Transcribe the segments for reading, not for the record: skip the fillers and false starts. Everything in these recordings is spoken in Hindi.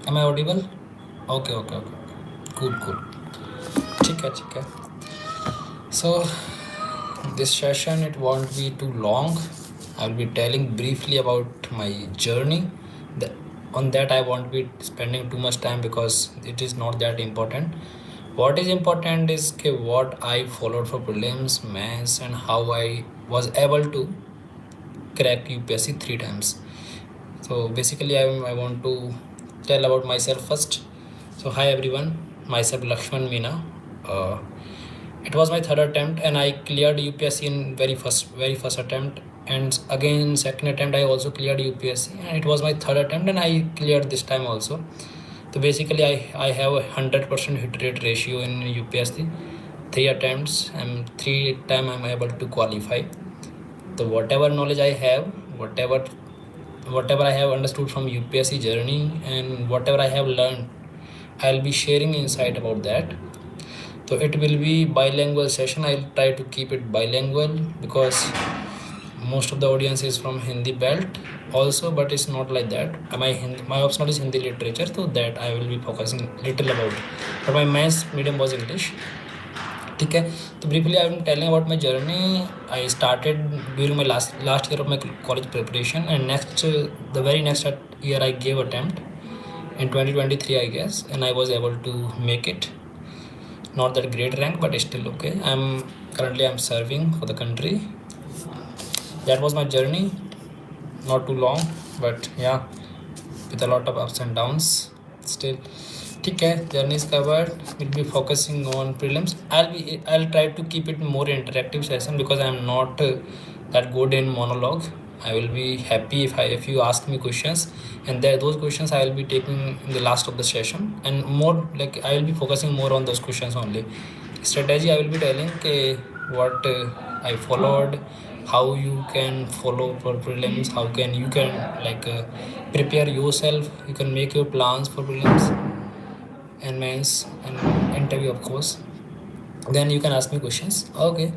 Am I audible? Okay, okay, okay. Cool, cool. ठीक है, ठीक है. So this session, it won't be too long. I'll be telling briefly about my journey. On that I won't be spending too much time because it is not that important. What is important is what I followed for prelims, mains, and how I was able to crack UPSC 3 times. So basically I want to tell about myself first. So hi everyone, myself Lakshman Meena. uh, it was my third attempt and I cleared UPSC in very first attempt, and again in second attempt I also cleared UPSC, and it was my third attempt and I cleared this time also. So basically I have a 100% hit rate ratio in UPSC. 3 attempts and 3 times I'm able to qualify. So whatever knowledge I have, whatever I have understood from UPSC journey, and whatever I have learned, I'll be sharing insight about that. So it will be bilingual session. I'll try to keep it bilingual because most of the audience is from Hindi belt also, but it's not like that. My optional is Hindi literature, so that I will be focusing little about. But my maths medium was English. ठीक है. तो briefly I am telling about my journey. I started during my last year of my college preparation, and the very next year I gave attempt in 2023 I guess, and I was able to make it. Not that great rank, but still okay. I'm serving for the country. That was my journey. Not too long, but yeah, with a lot of ups and downs still. ठीक है, journey is covered. We'll be focusing on prelims. I'll try to keep it more interactive session because I'm not that good in monologue. I will be happy if you ask me questions, and those questions I will be taking in the last of the session, and more like I will be focusing more on those questions only. Strategy I will be telling what I followed, how you can follow for prelims, how can you can prepare yourself, you can make your plans for prelims and mains and interview of course. Then you can ask me questions. Okay,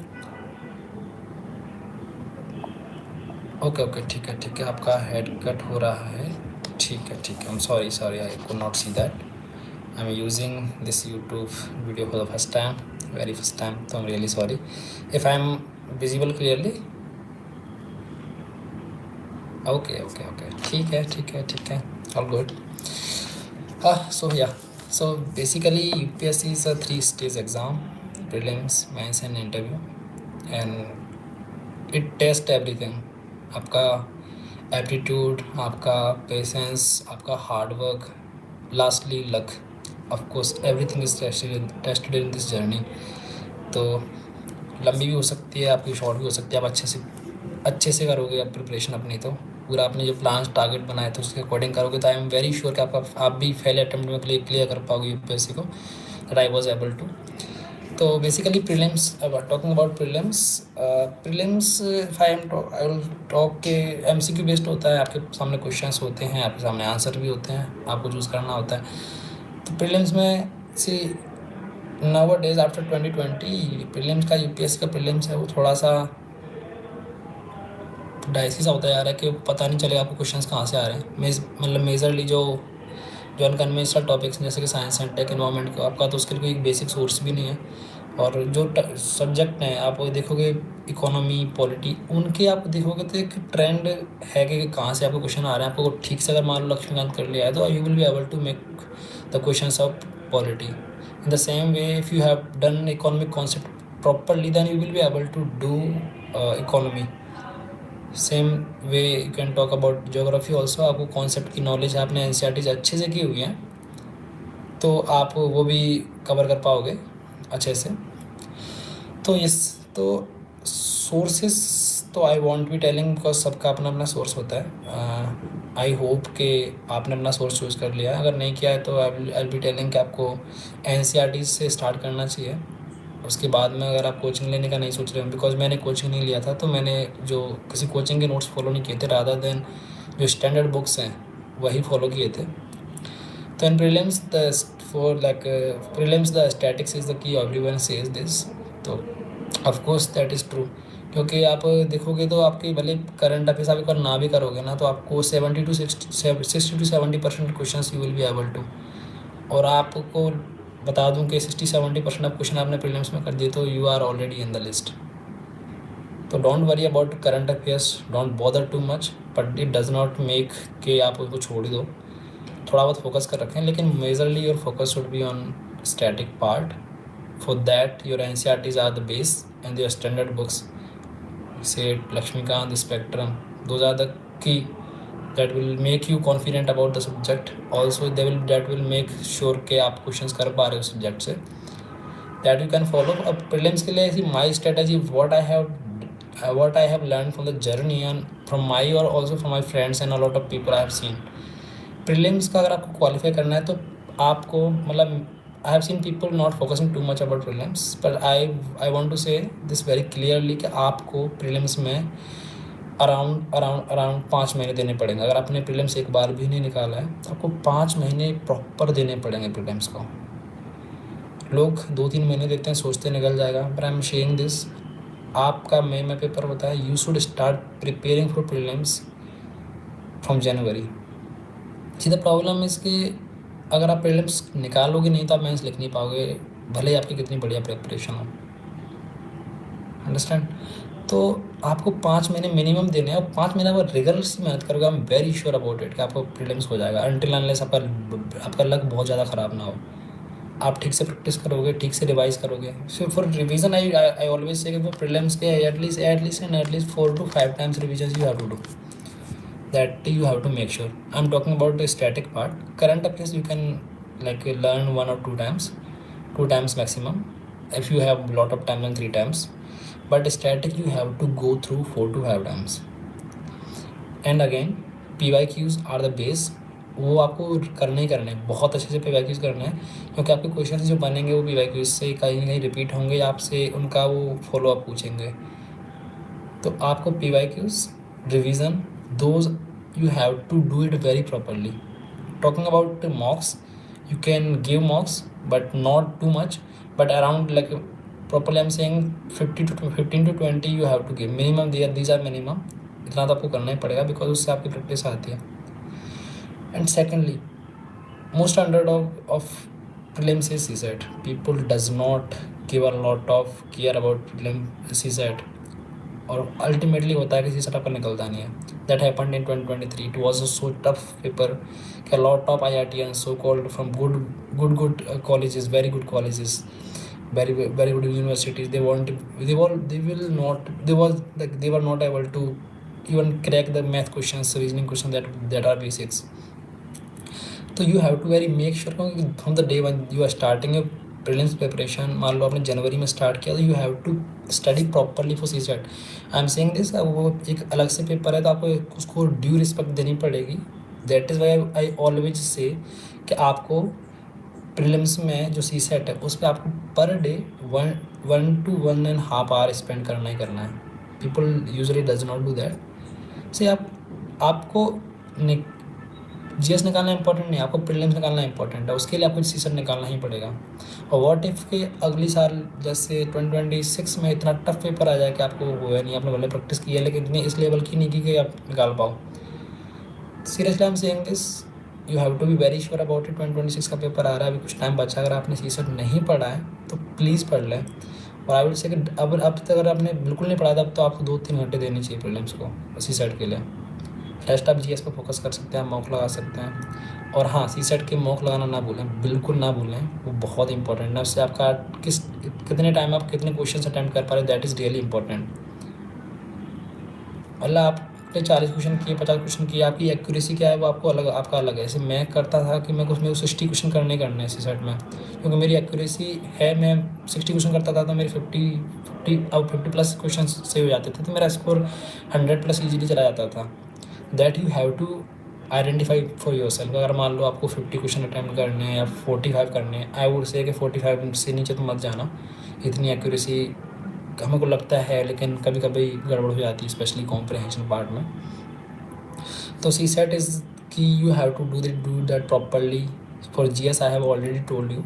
okay okay, ठीक है ठीक है. आपका हेड कट हो रहा है. ठीक है ठीक है. I'm sorry I could not see that. I'm using this YouTube video for the first time, very first time, so I'm really sorry if I'm visible clearly. Okay okay okay, ठीक है ठीक है ठीक है, all good. So yeah, so basically UPSC is a 3-stage exam: prelims, mains and interview, and it tests everything. आपका एप्टीट्यूड, आपका पेशेंस, आपका hard work, lastly luck. Of course everything is tested in this journey. तो लंबी भी हो सकती है आपकी, शॉर्ट भी हो सकती है. आप अच्छे से करोगे आप प्रिपरेशन अपनी, तो पूरा आपने जो प्लान टारगेट बनाए थे उसके अकॉर्डिंग करोगे, तो आई एम वेरी श्योर कि आप भी पहले अटेम्प्ट में क्लियर कर पाओगे यूपीएससी को, that I was able to. तो basically prelims, talking about prelims I will talk के एमसीक्यू बेस्ड होता है. आपके सामने क्वेश्चंस होते हैं, आपके सामने आंसर भी होते हैं, आपको चूज़ करना होता है. तो प्रीलिम्स में सी नाउ डेज आफ्टर 2020 प्रीलिम्स का, यूपीएससी का प्रीलिम्स है वो थोड़ा सा डाइसी सा होता जा रहा है कि पता नहीं चलेगा आपको क्वेश्चंस कहाँ से आ रहे हैं. मतलब मेजरली जो अनकन्वेंशनल टॉपिक्स जैसे कि साइंस एंड टेक, इन्वायरमेंट का आपका, तो उसके लिए कोई बेसिक सोर्स भी नहीं है. और जो सब्जेक्ट हैं आप देखोगे, इकोनॉमी, पॉलिटी, उनके आप देखोगे तो एक ट्रेंड है कि कहाँ से आपको क्वेश्चन आ रहे हैं. आपको ठीक से अगर मान लो लक्ष्मीकांत कर लिया है तो you will be able to make the questions of polity. In the same way if you have done economic concept properly then you will be able to do economy. Same way you can talk about geography also. आपको कॉन्सेप्ट की नॉलेज आपने एनसीईआरटी अच्छे से की हुई है तो आप वो भी कवर कर पाओगे अच्छे से. तो तो सोर्सेस तो I want be telling because सबका अपना अपना सोर्स होता है. आई होप कि आपने अपना सोर्स चूज़ कर लिया है. अगर नहीं किया है तो आई बी टेलिंग कि आपको एनसीईआरटी से स्टार्ट करना चाहिए. उसके बाद में अगर आप कोचिंग लेने का नहीं सोच रहे हो, बिकॉज मैंने कोचिंग नहीं लिया था, तो मैंने जो किसी कोचिंग के नोट्स फॉलो नहीं किए थे, रादर देन जो स्टैंडर्ड बुक्स हैं वही फॉलो किए थे. तो in prelims prelims the statics is the key, everyone says this. तो of course that is true क्योंकि आप देखोगे तो आपके भले करंट अफेयर्स आप एक बार ना भी करोगे ना, तो आपको 60 to 70% question you will be able to. और आपको बता दूं कि 60-70% ऑफ क्वेश्चन आपने प्रीलिम्स में कर दिए तो you are already in the list. तो don't worry about current affairs, don't bother too much, but it does not make कि आप उसको छोड़ दो। थोड़ा बहुत फोकस कर रखें, लेकिन majorly your focus should be on static part. For that your NCERTs are the base and your standard books say Lakshmikant, the Spectrum, those are the key that will make you confident about the subject. Also that will make sure कि आप क्वेश्चंस कर पा रहे हो सब्जेक्ट से, that you can follow. अब प्रीलिम्स के लिए ऐसी my strategy, what I have learned from the journey and from my or also from my friends and a lot of people I have seen. Prelims का अगर आपको क्वालिफाई करना है तो आपको मतलब I have seen people not focusing too much about prelims, but I want to say this very clearly कि आपको prelims में अराउंड 5 महीने देने पड़ेंगे। अगर आपने प्रीलिम्स एक बार भी नहीं निकाला है तो आपको 5 महीने प्रॉपर देने पड़ेंगे प्रीलिम्स को। लोग 2-3 महीने देते हैं, सोचते निकल जाएगा, but I am sharing this, आपका मई में पेपर होता है, you should start preparing for prelims from January. See the problem is कि अगर आप प्रीलिम्स निकालोगे नहीं तो आप मेंस लिख नहीं पाओगे, भले ही आपकी कितनी बढ़िया प्रिपरेशन हो। अंडरस्टैंड? तो आपको 5 महीने मिनिमम देने हैं, और 5 महीने बाद रिगरसली मेहनत करोगे, आई am very sure about it कि आपको प्रीलिम्स हो जाएगा, अनटिल अनलेस आपका लक बहुत ज़्यादा ख़राब ना हो। आप ठीक से प्रैक्टिस करोगे, ठीक से रिवाइज करोगे। So for revision I always say for prelims के at least 4 to 5 times revision you have to do, that you have to make sure. I'm talking about the static part. Current affairs you can like learn 1 or 2 times, 2 times maximum if you have lot of time, and 3 times, but static you have to go through 4 to 5 times. And again PYQs are the base, वो आपको करने ही करने हैं, बहुत अच्छे से PYQs करने हैं, क्योंकि आपके क्वेश्चन जो बनेंगे वो PYQs से कहीं ना कहीं रिपीट होंगे, आपसे उनका वो फॉलो अप पूछेंगे। तो आपको PYQs revision, those you have to do it very properly. Talking about the mocks, you can give mocks but not too much, but around like properly I'm saying 15 to 20 you have to give minimum. These are minimum, इतना तो आपको करना ही पड़ेगा बिकॉज उससे आपकी प्रैक्टिस आती है। And secondly most underdog of prelims is CSAT. People does not give a lot of care about prelim CSAT, और अल्टीमेटली होता है कि CSAT आपका निकलता नहीं है। That happened in 2023. It was a so tough paper कि lot of IITians so called from good colleges, very good colleges, very good universities, they were not able to even crack the math questions, reasoning questions that are basics. तो you have to very make sure from the day when you are starting your prelims preparation, मान लो आपने जनवरी में स्टार्ट किया, तो you have to study properly for CSAT. I am saying this, वो एक अलग से पेपर है तो आपको उसको ड्यू रिस्पेक्ट देनी पड़ेगी. That is why I always से कि आपको प्रीलिम्स में जो CSAT है उस पर आपको per day 1 to 1.5 our spend करना ही करना है. People usually does not do that. से आपको GS निकालना इंपॉर्टेंट नहीं, आपको प्रीलिम्स निकालना इंपॉर्टेंट है. उसके लिए आपको CSAT निकालना ही पड़ेगा. और व्हाट इफ़ के अगली साल जैसे 2026 में इतना टफ पेपर आ जाए कि आपको हुआ नहीं, आपने भले प्रैक्टिस की है लेकिन इतनी इस लेवल की नहीं की कि आप निकाल पाओ. Seriously I am saying this, you have to be very sure about it. 2026 का पेपर आ रहा है, अभी कुछ टाइम बचा. अगर आपने CSAT नहीं पढ़ा है तो प्लीज़ पढ़ लें. और आई विल से अब तक अगर आपने बिल्कुल नहीं पढ़ा था, अब तो आपको 2-3 घंटे देने चाहिए प्रीलिम्स को CSAT के लिए. रेस्ट आप GS पर फोकस कर सकते हैं, मॉक लगा सकते हैं. और हाँ, CSAT के मॉक लगाना ना भूलें, बिल्कुल ना भूलें, वो बहुत इंपॉर्टेंट है. उससे आपका कितने टाइम आप कितने क्वेश्चन अटैम्प्ट कर पा रहे हैं, दैट इज़ रियली इंपॉर्टेंट. मतलब आपने 40 क्वेश्चन किए, 50 क्वेश्चन किए, आपकी एक्यूरेसी क्या है वो आपको अलग, आपका अलग है. जैसे मैं करता था कि मैं उसमें 60 क्वेश्चन करने हैं CSAT में, क्योंकि मेरी एक्यूरेसी है. मैं 60 क्वेश्चन करता था तो मेरी 50+ क्वेश्चन से हो जाते थे, तो मेरा स्कोर 100+ ईजीली चला जाता था. That you have to identify for your self. अगर मान लो आपको 50 क्वेश्चन अटैम्प्ट करने हैं या 45 करने हैं, आई वुड से कि 45 से नीचे तो मत जाना. इतनी एक्यूरेसी हमको लगता है, लेकिन कभी कभी गड़बड़ हो जाती है, स्पेशली कॉम्प्रहेंशन पार्ट में. तो CSAT इज़ कि you have to do that properly. For GS I have already told you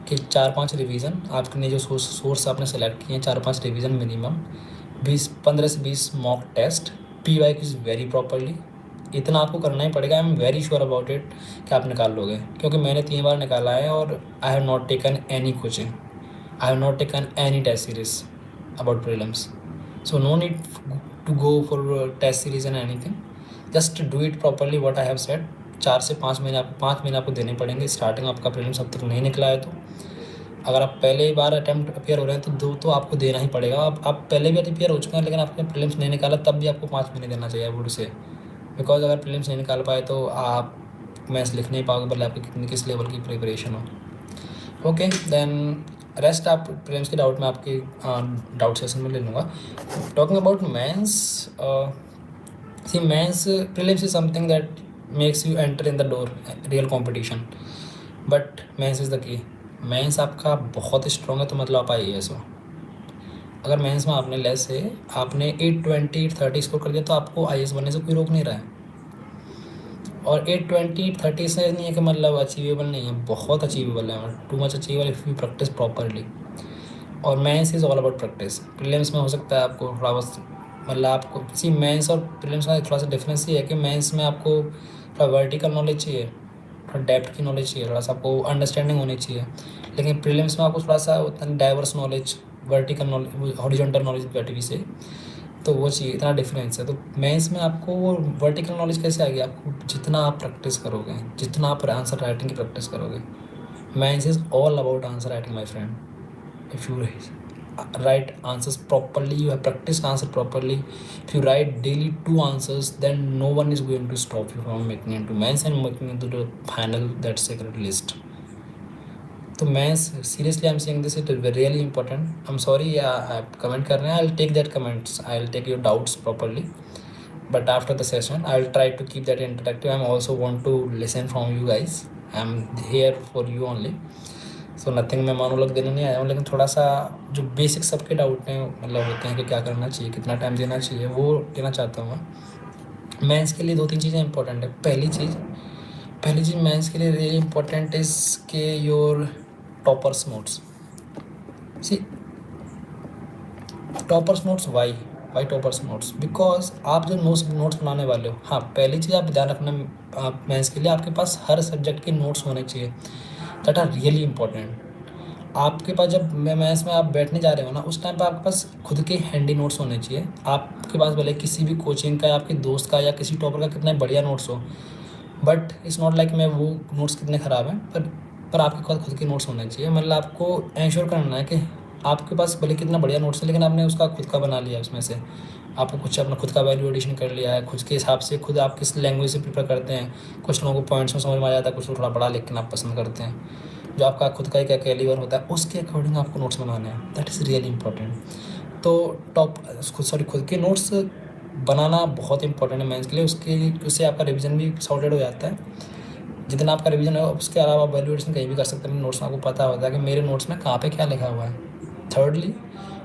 कि 4-5 रिवीजन आपने जो सोर्स आपने सेलेक्ट किए हैं, 4-5 रिवीजन मिनिमम. 15 से 20 mock test, P Y is very properly. इतना आपको करना ही पड़ेगा। I am very sure about it कि आप निकाल लोगे, क्योंकि मैंने 3 बार निकाला है और I have not taken any coaching, I have not taken any test series about prelims, so no need to go for test series and anything, just do it properly what I have said. 4 से 5 महीने आपको देने पड़ेंगे। स्टार्टिंग आपका प्रीलिम्स अब तक नहीं निकला है, तो अगर आप पहले ही बार अटैम्प्ट अपियर हो रहे हैं तो 2 तो आपको देना ही पड़ेगा। आप पहले भी अपियर हो चुके हैं लेकिन आपने प्रीलिम्स नहीं निकाला, तब भी आपको 5 महीने देना चाहिए बोर्ड से, बिकॉज अगर प्रीलिम्स नहीं निकाल पाए तो आप मैथ्स लिख नहीं पाओगे, भले आपकी कितनी किस लेवल की प्रिपरेशन हो। ओके, देन रेस्ट आप प्रीलिम्स के डाउट में आपके डाउट सेशन में ले लूँगा। Talking about mains, see mains prelims is something that makes you enter in the door real competition, but mains is the key. Mains आपका बहुत स्ट्रॉन्ग है तो मतलब आप IAS हो। अगर मेंस में आपने लेस है, आपने 820 830 स्कोर कर दिया तो आपको IAS बनने से कोई रोक नहीं रहा है। और 820 830 से नहीं है कि मतलब अचीवेबल नहीं है, बहुत अचीवेबल है, too much achievable if you practice properly. और mains is all about practice. Prelims में हो सकता है आपको थोड़ा बहुत मतलब आपको किसी मेंस और प्रीलिम्स में थोड़ा सा डिफरेंस ये है कि मेंस में आपको थोड़ा वर्टिकल नॉलेज चाहिए, थोड़ा डेप्थ की नॉलेज चाहिए, थोड़ा सा आपको अंडरस्टैंडिंग होनी चाहिए। लेकिन प्रीलिम्स में आपको थोड़ा सा उतना diverse knowledge, vertical knowledge, horizontal knowledge battery से, तो वो चाहिए, इतना डिफरेंस है। तो मेंस में आपको वो वर्टिकल नॉलेज कैसे आएगी? आपको जितना आप प्रैक्टिस करोगे, जितना आप आंसर राइटिंग की प्रैक्टिस करोगे। Mains is all about answer writing my friend. If you write answers properly, you have practiced answer properly, if you write daily 2 answers, then no one is going to stop you from making into mains and making into the final that secret list. तो mains seriously I'm saying this, it is really important. I'm sorry आप comment कर रहे हैं, I'll take that comments, I'll take your doubts properly, but after the session I'll try to keep that interactive. I'm also want to listen from you guys, I'm here for you only. So nothing, मैं मोनोलॉग देने नहीं आया हूँ, लेकिन थोड़ा सा जो बेसिक सबके डाउट हैं मतलब होते हैं कि क्या करना चाहिए, कितना टाइम देना चाहिए, वो देना चाहता हूँ मैं। मेंस के लिए 2-3 चीज़ें इंपॉर्टेंट है। पहली चीज़ मेंस के लिए रियली इंपॉर्टेंट इज़ के your toppers notes. See toppers notes, why toppers notes? Because आप जो नोट्स बनाने वाले हो, हाँ पहली चीज़ आप ध्यान रखना, आप मेंस के लिए आपके पास हर सब्जेक्ट के नोट्स होने चाहिए, दैट आर रियली इंपॉर्टेंट। आपके पास जब मैथ्स में आप बैठने जा रहे हो ना, उस टाइम पे आपके पास खुद के हैंडी नोट्स होने चाहिए। आपके पास भले किसी भी कोचिंग का या आपके दोस्त का या किसी टॉपर का कितना बढ़िया नोट्स हो, बट इट्स नॉट लाइक मैं वो नोट्स कितने ख़राब हैं, पर आपके पास खुद के नोट्स होने चाहिए। मतलब आपको इंश्योर करना है कि आपके पास भले कितना बढ़िया नोट्स है, लेकिन आपने उसका खुद का बना लिया, उसमें से आपको कुछ अपना खुद का वैल्यू एडिशन कर लिया है, खुद के हिसाब से। खुद आप किस लैंग्वेज से प्रिपेयर करते हैं, कुछ लोगों को पॉइंट्स में समझ में आ जाता है, कुछ लोग थोड़ा बड़ा लिख के आप पसंद करते हैं। जो आपका खुद का एक कैलिबर होता है, उसके अकॉर्डिंग आपको नोट्स बनाने हैं, दैट इज़ रियली इंपॉर्टेंट। तो खुद के नोट्स बनाना बहुत इंपॉर्टेंट है मेंस के लिए। उससे आपका रिवीजन भी सॉर्टेड हो जाता है। जितना आपका रिवीजन है, उसके अलावा आप वैल्यूएशन कहीं भी कर सकते हैं। अपने नोट्स में आपको पता होता है कि मेरे नोट्स में कहाँ पे क्या लिखा हुआ है। थर्डली,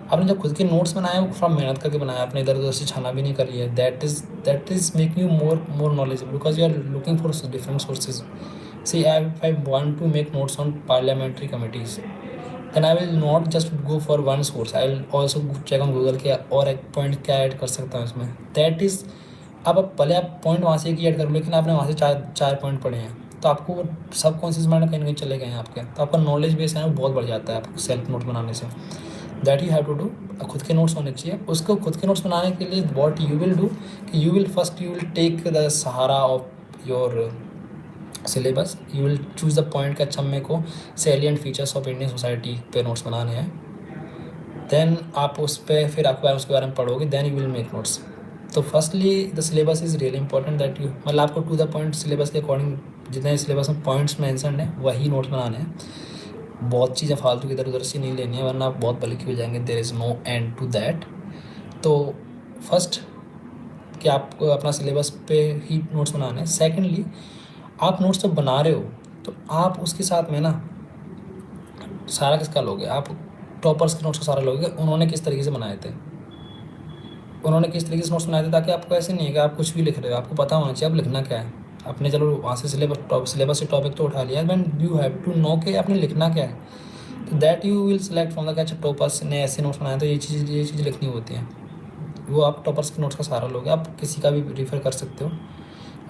आपने जब खुद के नोट्स बनाए वो थोड़ा मेहनत करके बनाया, आपने इधर उधर से छाना भी नहीं करी है। That is making you more knowledgeable, because you are looking for different sources. See, if I want to make notes on parliamentary committees, then I will not just go for one source. I will also check on Google के और एक पॉइंट क्या ऐड कर सकता हूँ इसमें। दैट इज़, अब भले आप पॉइंट वहाँ से एक ही ऐड कर लो, लेकिन आपने वहाँ से चार पॉइंट पढ़े हैं, तो आपको सब कॉन्शियस माइंड कहीं ना कहीं चले गए हैं आपके, तो आपका नॉलेज बेस है वो बहुत बढ़ जाता है आपको सेल्फ नोट बनाने से। That you have to do. खुद के नोट्स होने चाहिए। उसको खुद के नोट्स बनाने के लिए वॉट यू विल डू कि यू विल टेक द सहारा of your syllabus. You will choose the point कि अच्छा मेरे को salient features of Indian society पे नोट्स बनाने हैं। देन आप उस पर फिर आपके बारे उसके बारे में पढ़ोगे, then you will make notes. तो firstly the syllabus is really important that you, मतलब आपको टू द पॉइंट सिलेबस के अकॉर्डिंग जितने सिलेबस में पॉइंट्स मैंसन है वही नोट्स बनाने हैं। बहुत चीज़ें फालतू की इधर उधर से नहीं लेनी है, वरना आप बहुत बल्कि हो जाएंगे। There is no end to that. तो फर्स्ट कि आपको अपना सिलेबस पे ही नोट्स बनाने हैं। सेकेंडली, आप नोट्स जब बना रहे हो तो आप उसके साथ में ना सारा किसका लोगे, आप टॉपर्स के नोट्स का सारा लोगे, उन्होंने किस तरीके से बनाए थे, उन्होंने किस तरीके से नोट्स बनाए थे, ताकि आपको ऐसे नहीं है कि आप कुछ भी लिख रहे हो। आपको पता होना चाहिए आप लिखना क्या है। आपने चलो वहाँ से सिलेबस से टॉपिक तो उठा लिया, but you have to know कि आपने लिखना क्या है। तो that you will select from the अच्छा टॉपर्स ने ऐसे नोट्स बनाए तो ये चीज़ लिखनी होती है। वो आप टॉपर्स के नोट्स का सहारा लोगे, आप किसी का भी रेफर कर सकते हो।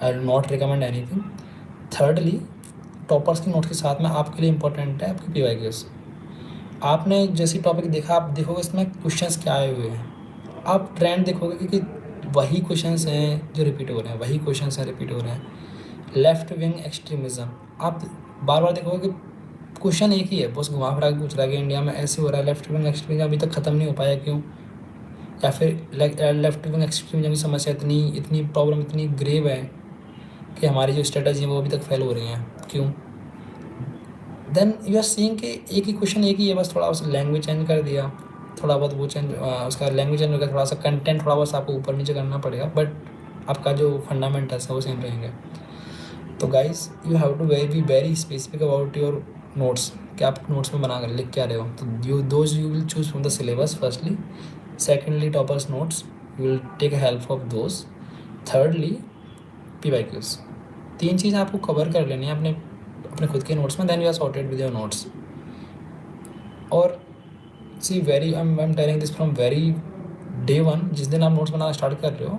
I will not recommend anything. Thirdly, toppers के नोट्स के साथ में आपके लिए इंपॉर्टेंट है आपकी PYQs। आपने जैसी टॉपिक देखा, आप देखोगे इसमें क्वेश्चंस क्या आए हुए हैं, आप ट्रेंड देखोगे कि वही क्वेश्चंस हैं जो रिपीट हो रहे हैं, वही क्वेश्चंस हैं रिपीट हो रहे हैं। लेफ्ट विंग एक्सट्रीमिज़म, आप बार बार देखोगे कि क्वेश्चन एक ही है, बस घुमा फिरा के पूछ रहा है कि इंडिया में ऐसे हो रहा है। लेफ्ट विंग एक्सट्रीमिज़म अभी तक ख़त्म नहीं हो पाया, क्यों? या फिर लेफ्ट विंग एक्सट्रीमिज़म की समस्या इतनी प्रॉब्लम इतनी ग्रेव है कि हमारी जो स्ट्रेटजी है वो अभी तक फेल हो रही हैं, क्यों? देन यू आर सीइंग कि एक ही क्वेश्चन एक ही है, बस थोड़ा उस लैंग्वेज चेंज कर दिया, थोड़ा बहुत वो चेंज, उसका लैंग्वेज चेंज हो गया, थोड़ा सा कंटेंट थोड़ा बहुत आपको ऊपर नीचे करना पड़ेगा, बट आपका जो फंडामेंटल्स है वो सेम रहेंगे। तो guys, you have to be very specific about your notes, कि आप नोट्स में बना कर लिख क्या रहे हो। तो you will choose from the syllabus firstly. Secondly, toppers notes, you will take help of those. Thirdly, PYQs। 3 चीज़ें आपको कवर कर लेनी है अपने खुद के नोट्स में, then you are sorted with your notes. और see very I am telling this from very day one, जिस दिन आप नोट्स बनाना स्टार्ट कर रहे हो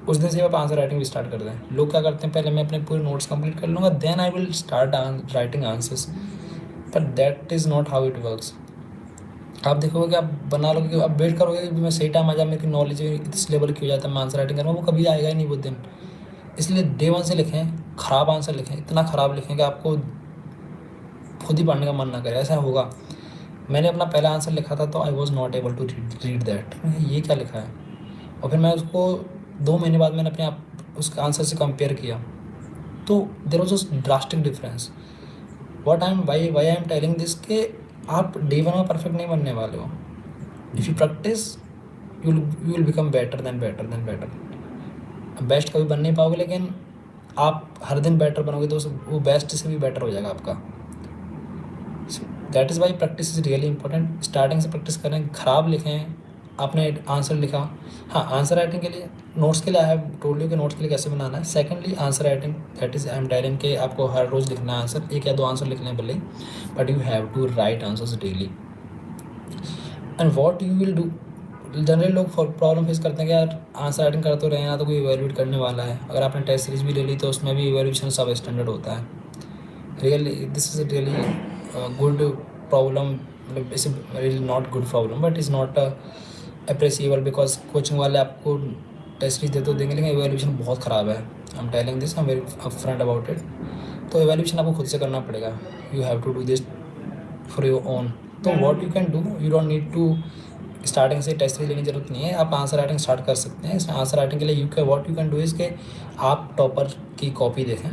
उस दिन से आप आंसर राइटिंग भी स्टार्ट कर दें। लोग क्या करते हैं, पहले मैं अपने पूरे नोट्स कंप्लीट कर लूँगा, then I will start writing answers, but that is not how it works. आप देखोगे कि आप बना लोगे कि आप वेट करोगे कि मैं सही टाइम आ जाए, मेरी नॉलेज इस लेवल की हो जाता है, मैं आंसर राइटिंग करूँगा, वो कभी आएगा ही नहीं वो दिन। इसलिए डे वन से लिखें, ख़राब आंसर लिखें, इतना ख़राब लिखें कि आपको खुद ही पढ़ने का मन ना करे। ऐसा होगा, मैंने अपना पहला आंसर लिखा था तो I was not able to read that, ये क्या लिखा है। और फिर मैं उसको 2 महीने बाद मैंने अपने आप उसके आंसर से कंपेयर किया, तो there was a drastic difference. What I am why I am telling this के आप डे वन में परफेक्ट नहीं बनने वाले हो। If you practice you will become better than better. Best कभी बन नहीं पाओगे, लेकिन आप हर दिन बेटर बनोगे तो वो बेस्ट से भी बेटर हो जाएगा आपका। That is why practice is really important. Starting से प्रैक्टिस करें, ख़राब लिखें, आपने आंसर लिखा। हाँ, आंसर राइटिंग के लिए, नोट्स के लिए आई हैव टोल्ड यू कि नोट्स के लिए कैसे बनाना है। Secondly, answer writing, that is I am telling कि आपको हर रोज़ लिखना है आंसर, 1 या 2 आंसर लिखने भले, but you have to write answers daily. And what you will do, generally लोग प्रॉब्लम फेस करते हैं कि यार आंसर राइटिंग कर तो रहे हैं ना, तो कोई इवेल्यूएट करने वाला है। अगर आपने टेस्ट सीरीज भी ले ली तो उसमें भी इवेल्यूएशन सब स्टैंडर्ड होता है। Really this is really good problem, it's really not good problem, but is not appreciable, because coaching वाले आपको टेस्ट सीरीज दे तो देंगे, लेकिन इवेल्यूएशन बहुत ख़राब है। I am telling this, I am very upfront about it. तो इवेल्यूएशन आपको खुद से करना पड़ेगा, you have to do this for your own. तो what you can do, you don't need to starting से टेस्ट सीरीज लेने की जरूरत नहीं है, आप आंसर राइटिंग स्टार्ट कर सकते हैं। इस आंसर राइटिंग के लिए what you can do is के आप टॉपर की कॉपी देखें,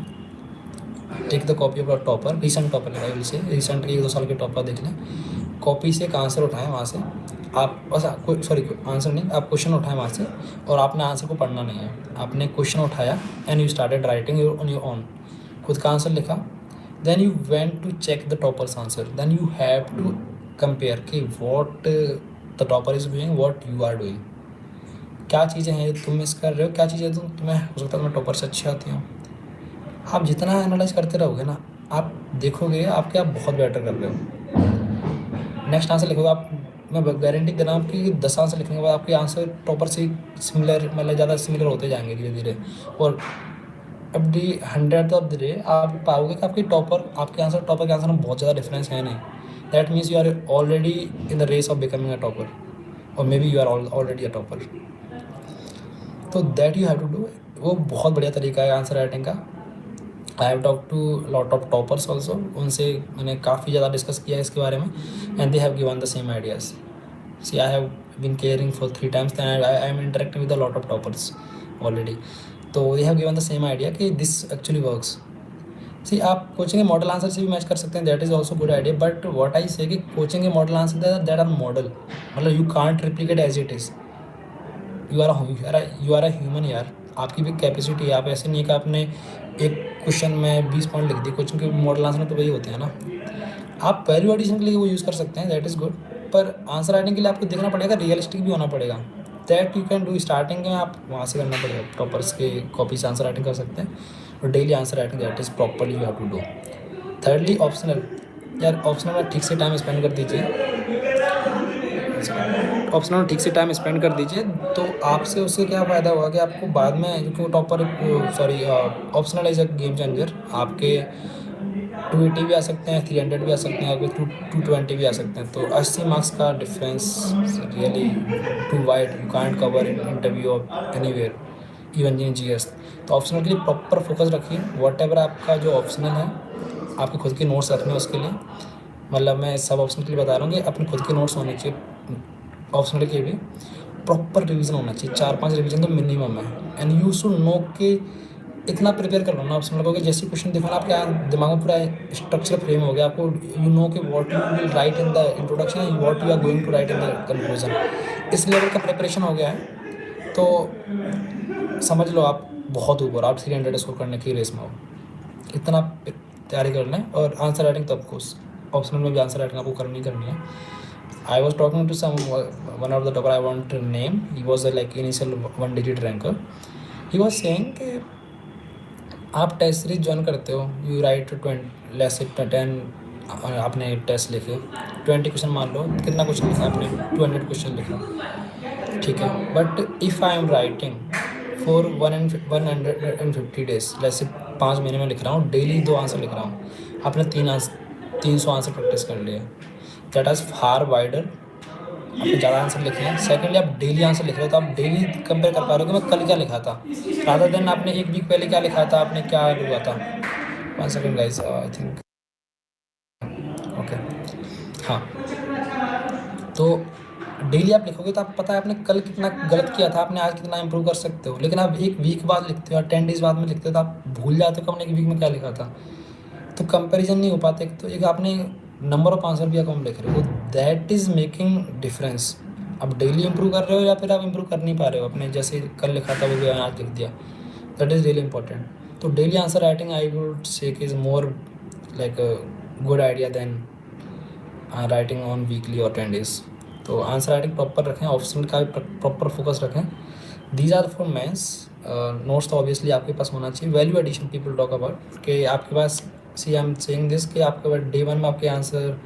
take the copy of topper, recent topper लेगा से, रिसेंट 1-2 साल के टॉपर देख लें, कॉपी से एक आंसर उठाएं वहाँ से, आप बस आंसर नहीं, आप क्वेश्चन उठाएं वहाँ से, और आपने आंसर को पढ़ना नहीं है, आपने क्वेश्चन उठाया and you started writing on your own, खुद का आंसर लिखा, then you went to check the toppers answer, then you have to compare कि what the topper is doing, what you are doing, क्या चीज़ें हैं तुम मिस कर रहे हो, क्या चीज़ें तुम्हें हो सकता है तुम्हें टॉपर से अच्छी आती हों। आप जितना एनालाइज करते रहोगे ना, आप देखोगे आप बहुत बेटर कर रहे हो। नेक्स्ट आंसर लिखोगे आप, मैं गारंटी दे रहा हूँ आपकी 10 आंसर लिखने के बाद आपके आंसर टॉपर से सिमिलर, मतलब ज़्यादा सिमिलर होते जाएंगे धीरे धीरे, और अब दी 100th ऑफ द डे आप पाओगे कि आपके टॉपर के आंसर में बहुत ज़्यादा डिफरेंस है नहीं। That means you are already in the race of becoming a topper, और maybe you are already a topper. तो that you have to do, वो बहुत बढ़िया तरीका है आंसर राइटिंग का। I have talk to lot of toppers also, उनसे मैंने काफ़ी ज़्यादा डिस्कस किया है इसके बारे में, and they have given the same ideas. See I have been caring for 3 times and I am interacting with a lot of toppers already, तो they have given the same idea कि दिस एक्चुअली वर्क्स। सी आप कोचिंग के मॉडल आंसर से भी मैच कर सकते हैं, that is also good idea, but what I say कि कोचिंग के model answer that are model, मतलब you can't replicate as it is, you are a human यार, आपकी भी कैपेसिटी है। आप ऐसे नहीं है कि आपने एक क्वेश्चन में 20 पॉइंट लिख दिए, कोचिंग के मॉडल आंसर में तो वही होते हैं ना। आप वैल्यू एडिशन के लिए वो यूज़ कर सकते हैं, दैट इज़ गुड, पर आंसर राइटिंग के लिए आपको देखना पड़ेगा, रियलिस्टिक भी होना पड़ेगा। That you can do, starting में आप वहाँ से करना पड़ेगा, टॉपर्स के कॉपी से आंसर राइटिंग कर सकते हैं, और daily answer writing that is properly you have to do. Thirdly, optional, यार ऑप्शनल में ठीक से टाइम स्पेंड कर दीजिए। ऑप्शनल। ऑप्शनल ठीक से टाइम स्पेंड कर दीजिए, तो आपसे उससे क्या फ़ायदा होगा कि आपको बाद में, क्योंकि topper, sorry, optional is a game changer. आपके 280 भी आ सकते हैं, 300 भी आ सकते हैं, आपके 220 भी आ सकते हैं। तो 80 मार्क्स का difference really too wide, you can't cover in interview of anywhere, even in GS. तो ऑप्शनल के लिए प्रॉपर फोकस रखिए। वॉट एवर आपका जो ऑप्शनल है, आपके खुद के नोट्स रखने हैं उसके लिए, मतलब मैं सब ऑप्शनल के लिए बता रहा हूँ कि अपने खुद के नोट्स होने चाहिए। ऑप्शनल के भी प्रॉपर रिवीजन होना चाहिए, 4-5 रिवीजन तो मिनिमम है। एंड यू शुड नो कि इतना प्रिपेयर कर लो ना ऑप्शनल को कि जैसे क्वेश्चन देखो ना, आपके दिमाग में पूरा स्ट्रक्चर फ्रेम हो गया। आपको यू नो कि what you will write in the introduction and what you are going to write in the conclusion. इस लेवल का प्रिपरेशन हो गया है तो समझ लो आप बहुत ऊपर, आप 300 स्कोर करने की रेस में हो। इतना तैयारी कर लें। और आंसर राइटिंग तो ऑफकोर्स ऑप्शनल में भी आंसर राइटिंग आपको करनी करनी है। I was talking to one of the topper, I want to name. He was like initial 1 digit ranker. He was saying कि आप टेस्ट सीरीज ज्वाइन करते हो, यू राइट 10, आपने टेस्ट लिखे 20 क्वेश्चन, मान लो कितना क्वेश्चन लिखा आपने, 200 क्वेश्चन लिखा, ठीक है। But if I am writing for 150 days, जैसे 5 महीने में लिख रहा हूँ, डेली 2 आंसर लिख रहा हूँ, आपने 300 आंसर प्रैक्टिस कर लिए, दैट इज़ फार वाइडर। आपने ज़्यादा आंसर लिखे हैं। सेकेंडली, आप डेली आंसर लिख रहे हो, तो आप डेली कंपेयर कर पा रहे हो कि मैं कल क्या लिखा था, रादर देन आपने 1 वीक पहले क्या लिखा था, आपने क्या हुआ था। 1 second guys, I think, okay, हाँ। तो डेली आप लिखोगे तो आप पता है आपने कल कितना गलत किया था, आपने आज कितना इंप्रूव कर सकते हो। लेकिन आप 1 वीक बाद लिखते हो या 10 डेज बाद में लिखते हो, तो आप भूल जाते हो कि हमने 1 वीक में क्या लिखा था। तो कंपैरिजन नहीं हो पाते। तो एक आपने नंबर ऑफ आंसर भी कम लिख रहे हो, दैट इज़ मेकिंग डिफरेंस। आप डेली इंप्रूव कर रहे हो या फिर आप इंप्रूव कर नहीं पा रहे हो, अपने जैसे कल लिखा था वो भी आज लिख दिया, दैट इज़ रियली इंपॉर्टेंट। तो daily answer writing I would say is more like good idea than writing on weekly और 10 डेज। तो आंसर राइटिंग प्रॉपर रखें, ऑप्शनल का भी प्रॉपर फोकस रखें। These are for mains. Notes तो ऑब्वियसली आपके पास होना चाहिए। Value addition people talk about कि आपके पास, see I am saying this, कि आपके पास डे 1 में आपके आंसर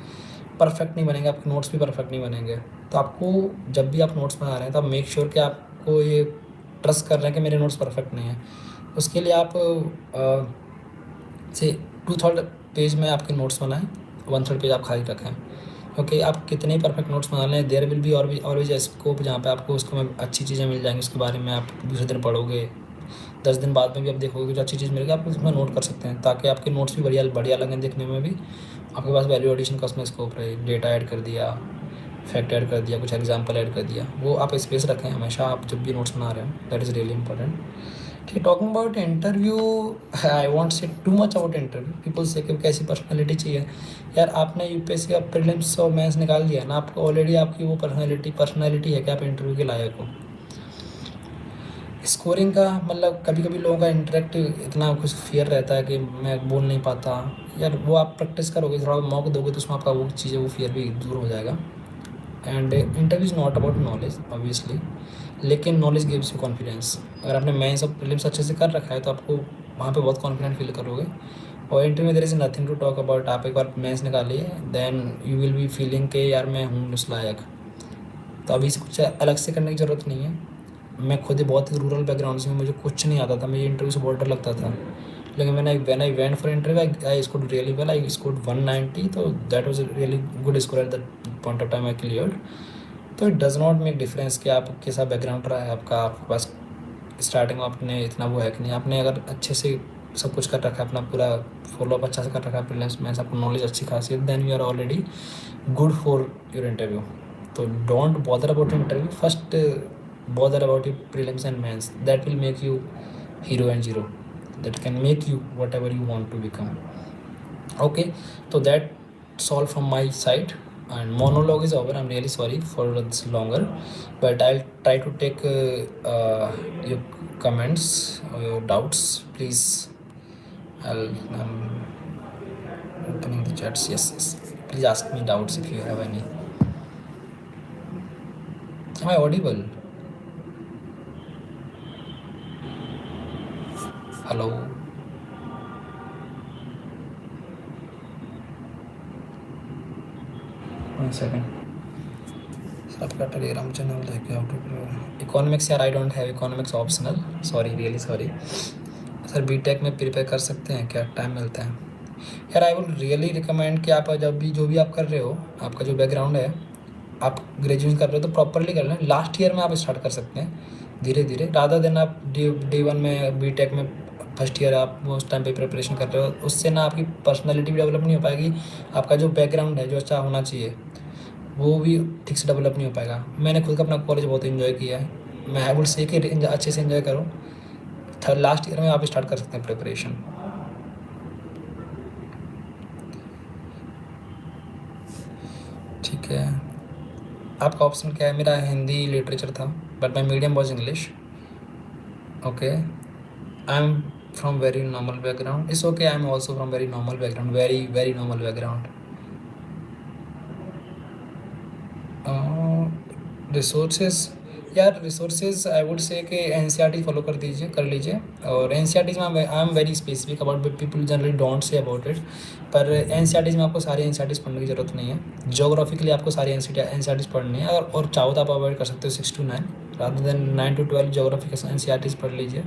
परफेक्ट नहीं बनेंगे, आपके नोट्स भी परफेक्ट नहीं बनेंगे। तो आपको जब भी आप नोट्स बना रहे हैं, तो आप मेक श्योर कि आपको ये ट्रस्ट कर रहे हैं कि मेरे नोट्स परफेक्ट नहीं हैं। उसके लिए आप से 2/3 पेज में आपके नोट्स बनाएं, 1/3 पेज आप खाली रखें। क्योंकि आप कितने ही परफेक्ट नोट्स बना लें, there will be always scope जहाँ पे आपको उसको में अच्छी चीज़ें मिल जाएंगी, उसके बारे में आप दूसरे दिन पढ़ोगे, 10 दिन बाद में भी आप देखोगे जो अच्छी चीज़ मिलेगी, आप उसमें नोट कर सकते हैं, ताकि आपके नोट्स भी बढ़िया बढ़िया लगें देखने में भी। आपके पास वैल्यू एडिशन का उसमें स्कोप रहे, डेटा ऐड कर दिया, फैक्ट ऐड कर दिया, कुछ एग्जाम्पल ऐड कर दिया, वो आप स्पेस रखें हमेशा आप जब भी नोट्स बना रहे हो। That is really important. ठीक, talking about interview, I won't say too much about interview. People say कि कैसी पर्सनैलिटी चाहिए। यार आपने यूपीएससी का प्रीलिम्स और मेंस निकाल दिया ना, आपको ऑलरेडी आपकी वो पर्सनैलिटी है कि आप इंटरव्यू के लायक हो। स्कोरिंग का मतलब कभी कभी लोगों का इंटरेक्ट इतना कुछ फियर रहता है कि मैं बोल नहीं पाता। यार वो आप प्रैक्टिस करोगे, थोड़ा मौका दोगे, तो उसमें आपका वो चीज़ें, वो फियर भी दूर हो जाएगा। And interview is not about knowledge obviously, लेकिन नॉलेज गिव्स यू कॉन्फिडेंस। अगर आपने मेंस और प्रीलिम्स अच्छे से कर रखा है तो आपको वहाँ पे बहुत कॉन्फिडेंट फील करोगे। और इंटरव्यू में there is nothing to talk about. आप एक बार मेंस निकालिए, then you will be feeling के यार मैं हूँ उस लायक। तो अभी से कुछ अलग से करने की ज़रूरत नहीं है। मैं खुद ही बहुत ही रूरल बैकग्राउंड से हूँ, मुझे कुछ नहीं आता था, मुझे इंटरव्यू से बहुत डर लगता था। लेकिन when I went for interview, I scored really well, I scored 190, तो that was really good score at that point of time I cleared. तो it does not make difference कि आप कैसा बैकग्राउंड रहा है आपका, आपके पास स्टार्टिंग में आपने इतना वो है कि नहीं। आपने अगर अच्छे से सब कुछ कर रखा है, अपना पूरा फॉलोअप अच्छा से कर रखा है प्रीलिम्स में, आपको नॉलेज अच्छी खासी है, then you are already good for your interview. तो don't bother about interview, first bother about your prelims and mains. That will make you hero and zero, that can make you whatever you want to become. Okay, so that's all from my side, and monologue is over. I'm really sorry for this longer, but I'll try to take your comments or your doubts, please. I'm opening the chats. Yes, please ask me doubts if you have any. Am I audible? Hello. 1 second. आपका टेलीग्राम चैनल है क्या? इकोनॉमिक्स यार, I don't have economics optional, sorry, really sorry sir. BTech में प्रिपेयर कर सकते हैं क्या, टाइम मिलता है? यार आई वुड रियली रिकमेंड कि आप जब भी जो भी आप कर रहे हो, आपका जो बैकग्राउंड है, आप ग्रेजुएशन कर रहे हो तो प्रॉपरली कर लें। लास्ट ईयर में आप स्टार्ट कर सकते हैं धीरे धीरे, रादर देन आप D1 में बीटेक में फर्स्ट ईयर आप उस टाइम पे प्रिपरेशन कर रहे हो। उससे ना आपकी पर्सनैलिटी भी डेवलप नहीं हो पाएगी, आपका जो बैकग्राउंड है जो अच्छा होना चाहिए वो भी ठीक से डेवलप नहीं हो पाएगा। मैंने खुद का अपना कॉलेज बहुत इन्जॉय किया है, मैं आई वुड से कि अच्छे से इन्जॉय करो। लास्ट ईयर में आप स्टार्ट कर सकते हैं प्रिपरेशन। ठीक है, आपका ऑप्शन क्या है? मेरा हिंदी लिटरेचर था, but my medium was English. Okay, I am from very normal background, it's okay, I am also from very normal background, very very normal background. Resources, यार रिसोर्सेज आई वुड से कि एनसीईआरटी फॉलो कर दीजिए, कर लीजिए। और एनसीईआरटीज में आई am very specific about, but people generally don't say about it. पर एनसीईआरटीज में आपको सारी एनसीईआरटीज पढ़ने की ज़रूरत नहीं है। ज्योग्राफी के लिए आपको सारी एनसीईआरटीज पढ़नी है, और चाहो तो आप अवॉइड कर सकते हो 6 to 9, rather than 9 to 12 geography के एनसीईआरटीज पढ़ लीजिए।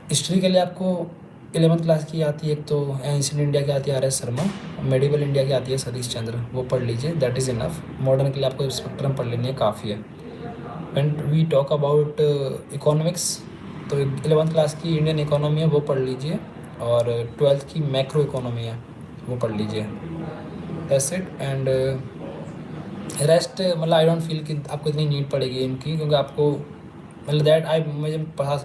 हिस्ट्री के लिए आपको 11th क्लास की आती है, एक तो एंशिएंट इंडिया की आती है RS शर्मा, मेडिवल इंडिया की आती है सतीश चंद्र, वो पढ़ लीजिए, दैट इज़ इनफ। मॉडर्न के लिए आपको स्पेक्ट्रम पढ़ लेनी है, काफ़ी है। When we talk about economics, तो 11th क्लास की इंडियन इकोनॉमी है वो पढ़ लीजिए, और 12th की मैक्रो इकोनॉमी है वो पढ़ लीजिए, दैट्स इट। एंड रेस्ट मतलब आई डोंट फील कि आपको इतनी नीड पड़ेगी इनकी, क्योंकि आपको मतलब दैट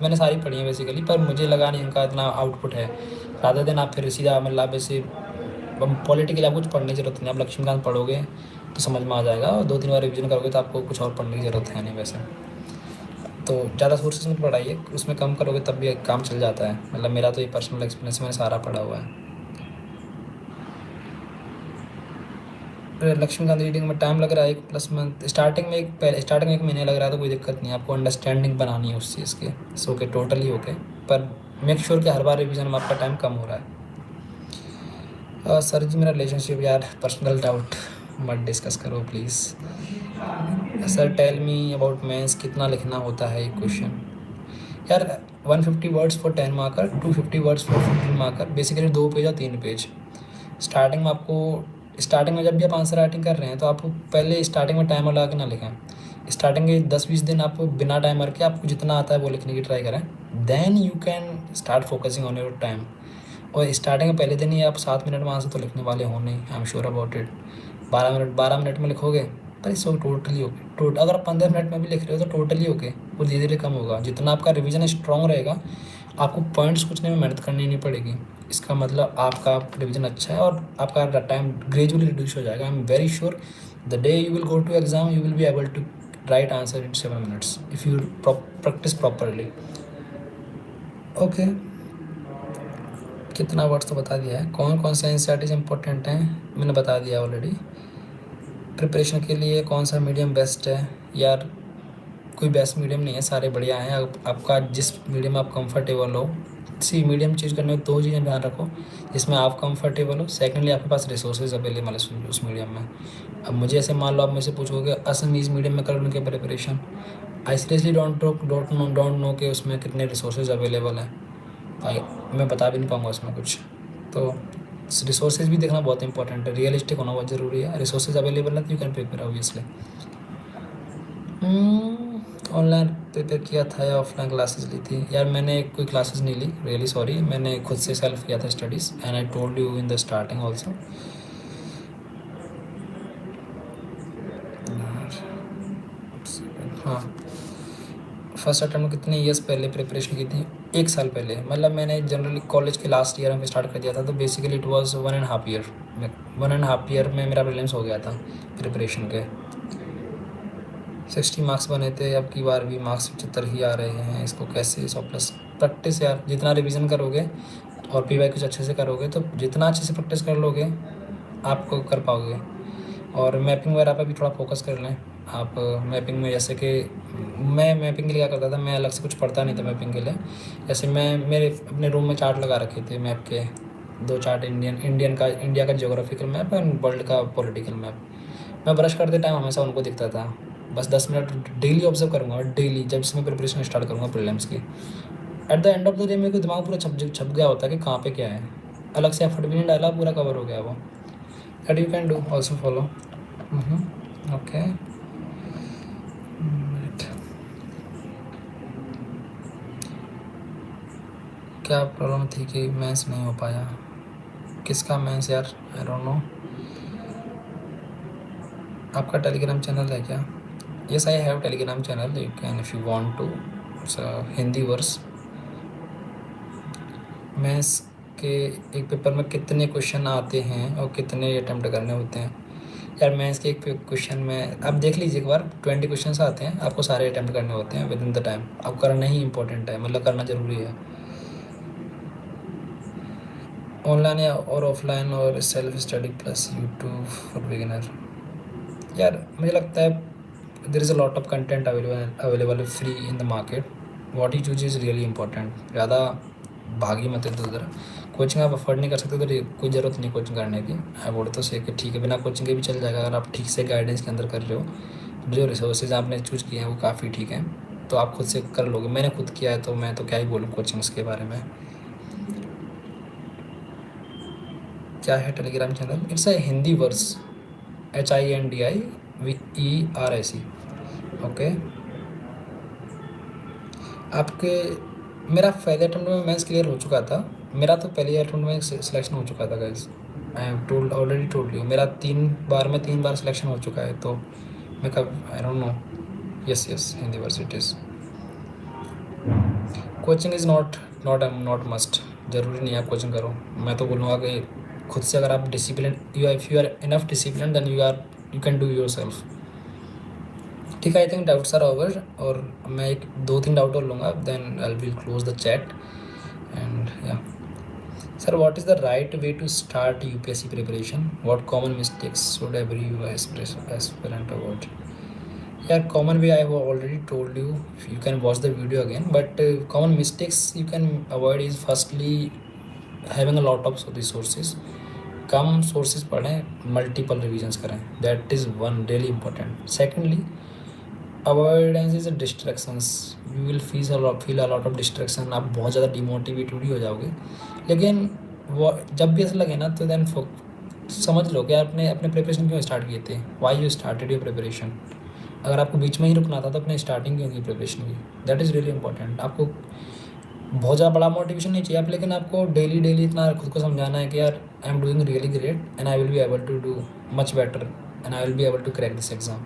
मैंने सारी पढ़ी हैं बेसिकली, पर मुझे लगा नहीं उनका इतना आउटपुट है। रादर देन आप फिर सीधा मतलब ऐसे पॉलिटिकली आपको कुछ पढ़ने की ज़रूरत नहीं, आप लक्ष्मीकांत पढ़ोगे तो समझ में आ जाएगा, और 2-3 बार रिवीजन करोगे तो आपको कुछ और पढ़ने की ज़रूरत है नहीं वैसे। तो ज़्यादा सोर्सेज में पढ़ाइए, उसमें कम करोगे तब भी काम चल जाता है। मतलब मेरा तो ये पर्सनल एक्सपीरियंस, मैंने सारा पढ़ा हुआ है। लक्ष्मीकांत रीडिंग में टाइम लग रहा है 1+ मंथ, स्टार्टिंग में एक महीने लग रहा है, तो कोई दिक्कत नहीं है, आपको अंडरस्टैंडिंग बनानी है उस चीज़ की, सो के टोटली ओके। पर मेक श्योर कि हर बार रिवीजन में आपका टाइम कम हो रहा है। सर जी मेरा रिलेशनशिप, यार पर्सनल डाउट मत डिस्कस करो please. Sir tell me about mains, कितना लिखना होता है ये क्वेश्चन? यार 150 words for 10 marker, 250 words for 15 marker, basically 2 page और 3 पेज। स्टार्टिंग में जब भी आप आंसर राइटिंग कर रहे हैं तो आप पहले स्टार्टिंग में टाइमर लगा के ना लिखें। स्टार्टिंग के 10-20 दिन आप बिना टाइमर के आपको जितना आता है वो लिखने की ट्राई करें, then you can start focusing on your time. और स्टार्टिंग के पहले दिन ही आप 7 मिनट में आंसर तो लिखने वाले हो नहीं, I am sure about it. 12 minute में लिखोगे पर इट्स टोटली ओके। अगर आप 15 मिनट में भी लिख रहे हो तो टोटली ओके, वो धीरे धीरे कम होगा। जितना आपका रिविजन स्ट्रॉन्ग रहेगा, आपको पॉइंट्स पूछने में मेहनत करनी नहीं पड़ेगी। इसका मतलब आपका रिविजन अच्छा है और आपका टाइम ग्रेजुअली रिड्यूस हो जाएगा। I am very sure the day you will go to exam you will be able to write answer in 7 minutes if you practice properly. Okay, कितना वर्ड्स तो बता दिया है। कौन कौन से एनसीईआरटीज इंपॉर्टेंट हैं मैंने बता दिया ऑलरेडी। प्रिपरेशन के लिए कौन सा मीडियम बेस्ट है? यार कोई बेस्ट मीडियम नहीं है, सारे बढ़िया हैं। आपका जिस मीडियम में आप कंफर्टेबल हो, मीडियम चूज करने में 2 चीज़ें ध्यान रखो, जिसमें आप कंफर्टेबल हो, सेकेंडली आपके पास रिसोर्सेज अवेलेबल है उस मीडियम में। अब मुझे ऐसे मान लो आप मुझसे पूछोगे असमीज़ मीडियम में कर लूँ क्या preparation, I seriously don't know कि उसमें कितने रिसोर्सेज अवेलेबल हैं, मैं बता भी नहीं पाऊँगा उसमें कुछ। तो रिसोर्सेज भी देखना बहुत इंपॉर्टेंट है, रियलिस्टिक होना बहुत ज़रूरी है। रिसोर्सेज अवेलेबल है तो you can prepare obviously. Online prepare किया था या ऑफलाइन क्लासेस ली थी? यार मैंने कोई क्लासेस नहीं ली, रियली सॉरी, मैंने खुद से सेल्फ किया था studies, and I told you in the starting also. हाँ, फर्स्ट अटेम्प्ट कितने ईयर्स पहले प्रिपरेशन की थी? 1 साल पहले। मतलब मैंने जनरली कॉलेज के लास्ट ईयर में स्टार्ट कर दिया था, तो basically it was 1.5 year. 1.5 year में मेरा प्रीलिम्स हो गया था प्रिपरेशन के। 60 मार्क्स बने थे, अब की बार भी मार्क्स 75 ही आ रहे हैं। इसको कैसे 100+ प्रैक्टिस यार, जितना रिवीजन करोगे और पीवाई कुछ अच्छे से करोगे तो जितना अच्छे से प्रैक्टिस कर लोगे आपको कर पाओगे। और मैपिंग वगैरह पर भी थोड़ा फोकस कर लें आप। मैपिंग में जैसे कि मैं मैपिंग के लिए क्या करता था, मैं अलग से कुछ पढ़ता नहीं था मैपिंग के लिए। जैसे मैं मेरे अपने रूम में चार्ट लगा रखे थे मैप के, 2 चार्ट, इंडिया का ज्योग्राफिकल मैप और वर्ल्ड का पॉलिटिकल मैप। मैं ब्रश करते टाइम हमेशा उनको दिखता था। बस 10 मिनट डेली ऑब्जर्व करूँगा, डेली जब से मैं प्रिपरेशन स्टार्ट करूँगा प्रीलिम्स की, at the end of the day मेरे को दिमाग पूरा छप गया होता है कि कहाँ पे क्या है। अलग से एफर्ट भी नहीं डाला, पूरा कवर हो गया वो। That you can do also follow. Okay, क्या प्रॉब्लम थी कि मैथ्स नहीं हो पाया? किसका मैथ्स यार? I don't know. आपका टेलीग्राम चैनल है क्या? Yes I have Telegram channel, you can if you want to. It's Hindi verse. Maths के एक पेपर में कितने क्वेश्चन आते हैं और कितने अटैम्प्ट करने होते हैं? यार मैथ्स के एक क्वेश्चन में आप देख लीजिए एक बार, 20 क्वेश्चन आते हैं, आपको सारे अटैम्प्ट करने होते हैं विद इन द टाइम। आपको करना ही इंपॉर्टेंट है, मतलब करना ज़रूरी है। ऑनलाइन या और ऑफलाइन और self study plus YouTube for beginner? यार मुझे लगता है there is a lot of content available free in the market. What you choose is really important. ज़्यादा भागी मत इधर उधर। कोचिंग आप अफोर्ड नहीं कर सकते तो कोई ज़रूरत नहीं कोचिंग करने की। आई वुड तो से कि ठीक है, बिना कोचिंग के भी चल जाएगा अगर आप ठीक से गाइडेंस के अंदर कर रहे हो। जो रिसोर्सेज आपने चूज़ किए हैं वो काफ़ी ठीक हैं, तो आप खुद से कर लोगे। मैंने खुद किया है तो मैं तो क्या ही बोलूँ कोचिंग्स के बारे में। क्या है Telegram channel? It's a Hindi verse, HINDIVERSE। Okay, आपके मेरा पहले अटेम्प्ट में मैथ्स क्लियर हो चुका था। मेरा तो पहले अटेम्प्ट में सिलेक्शन हो चुका था guys. I have told already told you, मेरा 3 बार सिलेक्शन हो चुका है। तो मैं कब, I don't know. Yes yes, Hindi verse it is. Coaching is not must. ज़रूरी नहीं है आप कोचिंग करो। मैं तो बोलूँगा कि खुद से अगर आप discipline, if you are enough discipline then you can do yourself. ठीक है, I think doubts are over. और मैं एक 2-3 डाउट और लूँगा, then I will close the chat and yeah. Sir what is the right way to start UPSC preparation? What common mistakes should every aspirant avoid? यार common way I have already told you, you can watch the video again. But common mistakes you can avoid is firstly having a lot of resources. Come sources पढ़ें, मल्टीपल रिविजन्स करें, that is one really important. Secondly, avoidance is distractions. You will feel a lot of distraction. आप बहुत ज़्यादा डिमोटिवेटेड भी हो जाओगे। लेकिन वो जब भी ऐसा लगे ना तो देन समझ लो कि आपने अपने प्रिपरेशन क्यों स्टार्ट किए थे, why you started your preparation. अगर आपको बीच में ही रुकना था तो अपने स्टार्टिंग क्यों की प्रिपरेशन की, दैट इज़ रियली इंपॉर्टेंट। आपको बहुत ज़्यादा बड़ा मोटिवेशन नहीं चाहिए आप, लेकिन आपको डेली डेली इतना खुद को समझाना है कि यार I am doing really great and I will be able to do much better and I will be able to crack this exam.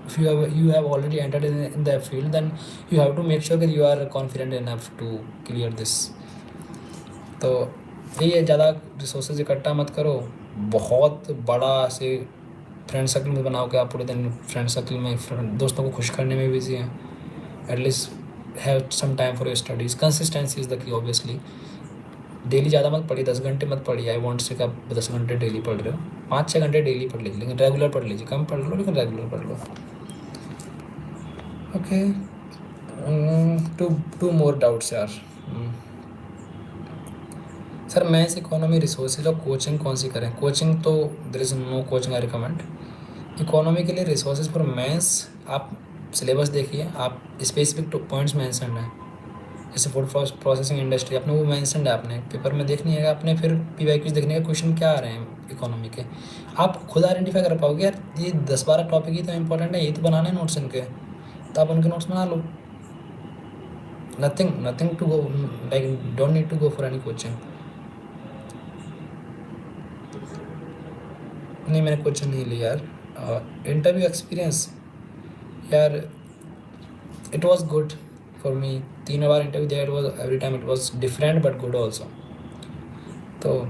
if you have already entered in the field, then you have to make sure that you are confident enough to clear this। तो यही है, ज़्यादा रिसोर्सेज इकट्ठा मत करो। बहुत बड़ा से फ्रेंड सर्कल में बनाओ कि आप पूरे दिन फ्रेंड सर्कल में दोस्तों को खुश करने में बिजी हैं। At least have some time for your studies. Consistency is the key obviously. Daily ज़्यादा मत पढ़िए, 10 घंटे मत पढ़िए। आई वॉन्ट से कि आप 10 घंटे डेली पढ़ रहे हो, 5-6 घंटे डेली पढ़ लीजिए, लेकिन रेगुलर पढ़ लीजिए। कम पढ़ लो लेकिन रेगुलर पढ़ लो। ओके, टू मोर डाउट्स यार। सर मैथ्स, इकोनॉमी, रिसोर्सेज और कोचिंग कौन सी करें? कोचिंग तो there is no coaching I recommend. Economy के लिए रिसोर्सेज फॉर मैथ्स, आप सिलेबस देखिए, आप स्पेसिफिक पॉइंट्स मैंसन हैं। जैसे फूड प्रोसेसिंग इंडस्ट्री अपने वो मैंसन है, आपने पेपर में देखनी है आपने, फिर PYQs देखने का क्वेश्चन क्या आ रहे हैं इकोनॉमी के। आप खुद आइडेंटिफाई कर पाओगे यार ये 10-12 टॉपिक ही तो इंपॉर्टेंट है, यही तो बनाने हैं नोट्स इनके, तो आप उनके नोट्स बना लो। Nothing to go, like don't need to go for any coaching. नहीं मैंने कोचिंग नहीं ली यार। इंटरव्यू एक्सपीरियंस यार, it was good for me. 3 बार इंटरव्यू दिया, it was every time it was different but good also, तो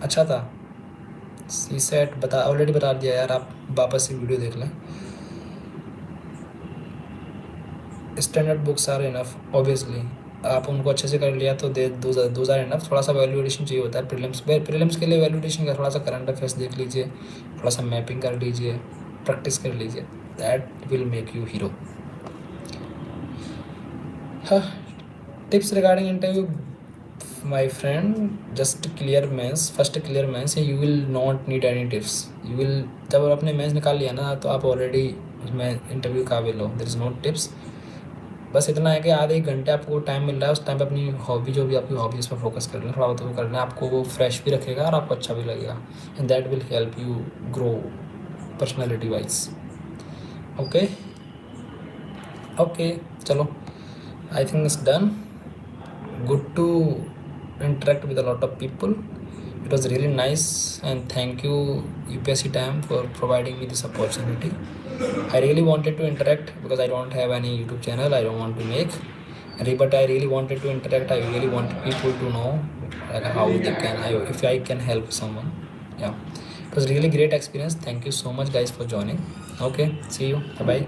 अच्छा था। CSAT ऑलरेडी बता दिया यार, आप वापस से वीडियो देख लें। Standard books are enough obviously, आप उनको अच्छे से कर लिया तो दोज आर इनफ। थोड़ा सा वैल्यूएशन चाहिए होता है प्रीलिम्स के लिए। वैल्यूएशन का थोड़ा सा करंट अफेयर्स देख लीजिए, थोड़ा सा मैपिंग कर लीजिए, प्रैक्टिस कर लीजिए, that will make you hero. हाँ, tips regarding interview, my friend, just clear mains, first clear mains, you will not need any tips. You will, जब आपने मेंस निकाल लिया ना तो आप ऑलरेडी उसमें इंटरव्यू काबिल हो. There is no tips. बस इतना है कि आधे एक घंटे आपको टाइम मिल रहा है, उस टाइम पे अपनी हॉबी, जो भी आपकी हॉबी उस पर फोकस कर लेना, थोड़ा बहुत वो करना है. आपको वो फ्रेश भी रखेगा और आपको अच्छा भी लगेगा. And that will help you grow personality wise. Okay okay, चलो, I think it's done. Good to interact with a lot of people. It was really nice, and thank you UPSC time for providing me this opportunity. I really wanted to interact because I don't have any YouTube channel. I don't want to make, but I really wanted to interact. I really wanted people to know like how they can, if I can help someone. Yeah, it was really great experience. Thank you so much guys for joining. Okay, see you. Bye bye.